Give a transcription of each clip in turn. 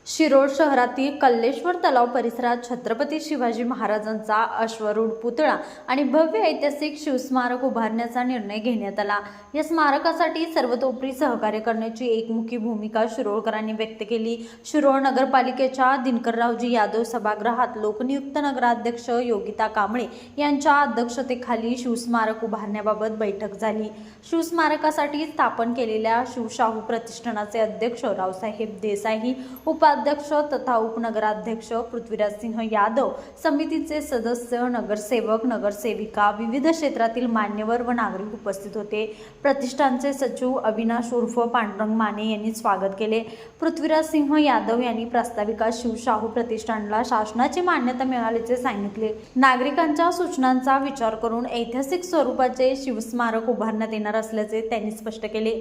शिरोळ शहरातील कल्लेश्वर तलाव परिसरात छत्रपती शिवाजी महाराजांचा अश्वरूढ पुतळा आणि भव्य ऐतिहासिक शिवस्मारक उभारण्याचा निर्णय घेण्यात आला। या स्मारकासाठी सर्वतोपरी सहकार्य करण्याची एकमुखी भूमिका शिरोळकरांनी व्यक्त केली। शिरोळ नगरपालिकेच्या दिनकररावजी यादव सभागृहात लोकनियुक्त नगराध्यक्ष योगिता कांबळे यांच्या अध्यक्षतेखाली शिवस्मारक उभारण्याबाबत बैठक झाली। शिवस्मारकासाठी स्थापन केलेल्या शिवशाहू प्रतिष्ठानाचे अध्यक्ष रावसाहेब देसाई, उपाध्यक्ष तथा उपनगराध्यक्ष पृथ्वीराज सिंह यादव, समितीचे सदस्य, नगरसेवक, नगरसेविका, विविध क्षेत्रातील मान्यवर व नागरिक उपस्थित होते। प्रतिष्ठानचे सचिव अविनाश उर्फ पांडुरंग माने यांनी स्वागत केले। पृथ्वीराज सिंह यादव यांनी प्रास्ताविकात शिवशाहू प्रतिष्ठानला शासनाची मान्यता मिळाल्याचे सांगितले। नागरिकांच्या सूचनांचा विचार करून ऐतिहासिक स्वरूपाचे शिवस्मारक उभारण्यात येणार असल्याचे त्यांनी स्पष्ट केले।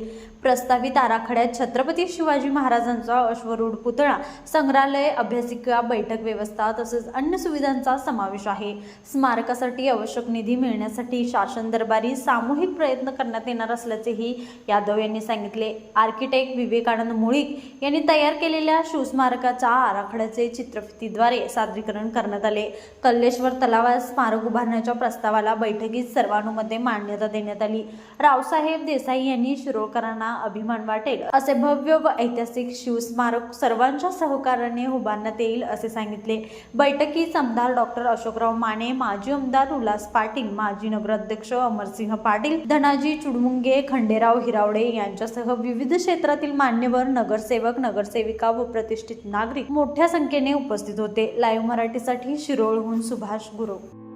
प्रस्तावित आराखड्यात छत्रपती शिवाजी महाराजांचा अश्वरूढ पुतळा, संग्रहालय, अभ्यासिका, बैठक व्यवस्था तसेच अन्य सुविधांचा समावेश आहे। स्मारकासाठी आवश्यक निधी मिळण्यासाठी शासन दरबारी सामूहिक प्रयत्न करण्यात येणार असल्याचेही यादव यांनी सांगितले। आर्किटेक्ट विवेकानंद मुळीक यांनी तयार केलेल्या शिवस्मारकाच्या आराखड्याचे चित्रफितीद्वारे सादरीकरण करण्यात आले। कल्लेश्वर तलावात स्मारक उभारण्याच्या प्रस्तावाला बैठकीत सर्वानुमते मान्यता देण्यात आली। रावसाहेब देसाई यांनी शिरोळकरांना अभिमान वाटेल असे भव्य व ऐतिहासिक शिवस्मारक सर्वांच्या सहकार्याने उभारण्यात येईल असे सांगितले। बैठकीत आमदार डॉक्टर अशोकराव माने, माजी आमदार उल्हास पाटील, माजी नगराध्यक्ष अमरसिंह पाटील, धनाजी चुडमुंगे, खंडेराव हिरावडे यांच्यासह विविध क्षेत्रातील मान्यवर, नगरसेवक, नगरसेविका व प्रतिष्ठित नागरिक मोठ्या संख्येने उपस्थित होते। लाईव्ह मराठीसाठी शिरोळहून सुभाष गुरव।